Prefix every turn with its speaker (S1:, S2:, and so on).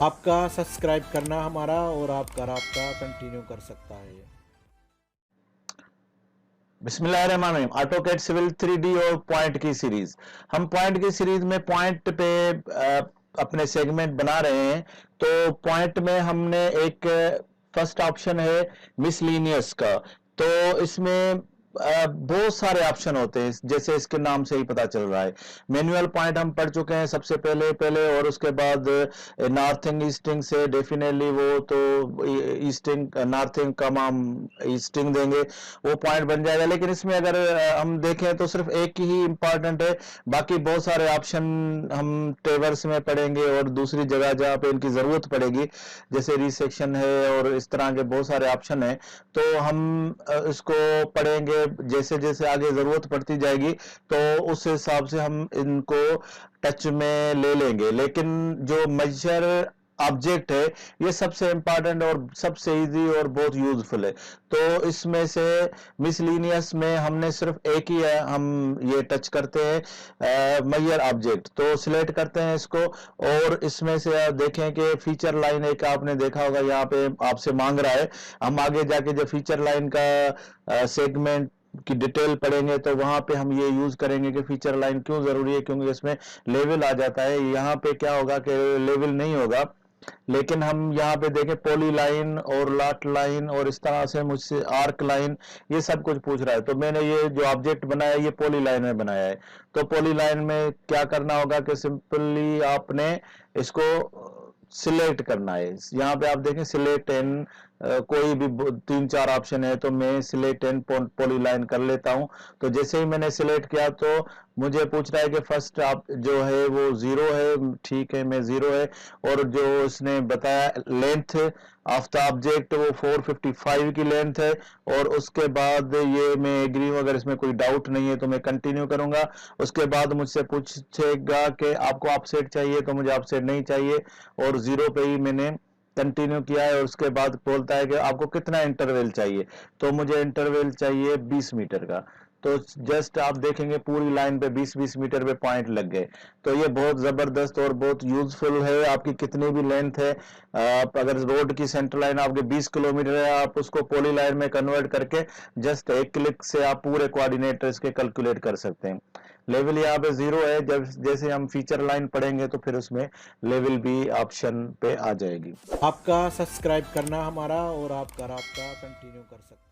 S1: आपका सब्सक्राइब करना हमारा और आपका राब्ता कंटिन्यू कर सकता है।
S2: बिस्मिल्लाहिर्रहमानिर्रहीम। ऑटोकैड सिविल 3D और पॉइंट की सीरीज। हम पॉइंट की सीरीज में पॉइंट पे अपने सेगमेंट बना रहे हैं। तो पॉइंट में हमने एक फर्स्ट ऑप्शन है मिसलीनियस का। तो इसमें बहुत सारे ऑप्शन होते हैं, जैसे इसके नाम से ही पता चल रहा है। मैनुअल पॉइंट हम पढ़ चुके हैं सबसे पहले और उसके बाद नॉर्थिंग ईस्टिंग से डेफिनेटली वो तो ईस्टिंग नॉर्थिंग का हम ईस्टिंग देंगे, वो पॉइंट बन जाएगा। लेकिन इसमें अगर हम देखें तो सिर्फ एक ही इंपॉर्टेंट है, बाकी बहुत सारे ऑप्शन हम टेबल्स में पढ़ेंगे और दूसरी जगह जहाँ पे इनकी ज़रूरत पड़ेगी, जैसे रिसेक्शन है और इस तरह के बहुत सारे ऑप्शन हैं। तो हम इसको पढ़ेंगे, जैसे जैसे आगे ज़रूरत पड़ती जाएगी तो उस हिसाब से हम इनको टच में ले लेंगे। लेकिन जो मेजर ऑब्जेक्ट है ये सबसे इंपॉर्टेंट और सबसे इजी और बहुत यूजफुल है। तो इसमें से मिसलीनियस में हमने सिर्फ एक ही है, हम ये टच करते हैं मेजर ऑब्जेक्ट। तो सिलेक्ट करते हैं इसको और इसमें से आप देखें कि फीचर लाइन एक आपने देखा होगा यहाँ पे आपसे मांग रहा है। हम आगे जाके जब फीचर लाइन का सेगमेंट की डिटेल पढ़ेंगे तो वहां पे हम ये यूज करेंगे कि फीचर लाइन क्यों जरूरी है, क्योंकि इसमें लेवल आ जाता है। यहाँ पे क्या होगा कि लेवल नहीं होगा, लेकिन हम यहाँ पे देखें पॉली लाइन और लाट लाइन और इस तरह से मुझसे आर्क लाइन ये सब कुछ पूछ रहा है। तो मैंने ये जो ऑब्जेक्ट बनाया ये पॉली लाइन में बनाया है। तो पॉली लाइन में क्या करना होगा कि सिंपली आपने इसको सिलेक्ट करना है। यहाँ पे आप देखें सिलेक्ट एन, कोई भी तीन चार ऑप्शन है, तो मैं सिलेक्ट एन पॉली लाइन कर लेता हूँ। तो जैसे ही मैंने सिलेक्ट किया तो मुझे पूछ रहा है कि फर्स्ट आप जो है वो 0 है। ठीक है, मैं 0 है। और जो उसने बताया लेंथ ऑफ द ऑब्जेक्ट वो 455 की लेंथ है। और उसके बाद ये मैं एग्री हूँ, अगर इसमें कोई डाउट नहीं है तो मैं कंटिन्यू करूंगा। उसके बाद मुझसे पूछेगा कि आपको ऑफसेट चाहिए, तो मुझे ऑफसेट नहीं चाहिए और 0 पे ही मैंने कंटिन्यू किया है। और उसके बाद बोलता है कि आपको कितना इंटरवल चाहिए, तो मुझे इंटरवल चाहिए 20 मीटर का। तो जस्ट आप देखेंगे पूरी लाइन पे 20-20 मीटर पे पॉइंट लग गए। तो ये बहुत जबरदस्त और बहुत यूजफुल है। आपकी कितनी भी लेंथ है, आप अगर रोड की सेंटर लाइन आपके 20 किलोमीटर है, आप उसको पॉली लाइन में कन्वर्ट करके जस्ट एक क्लिक से आप पूरे कोऑर्डिनेटर इसके कैलकुलेट कर सकते हैं। लेवल यहाँ पे 0 है। जब जैसे हम फीचर लाइन पढ़ेंगे तो फिर उसमें लेवल भी ऑप्शन पे आ जाएगी।
S1: आपका सब्सक्राइब करना हमारा और आपका राब्ता कंटिन्यू कर सकता है।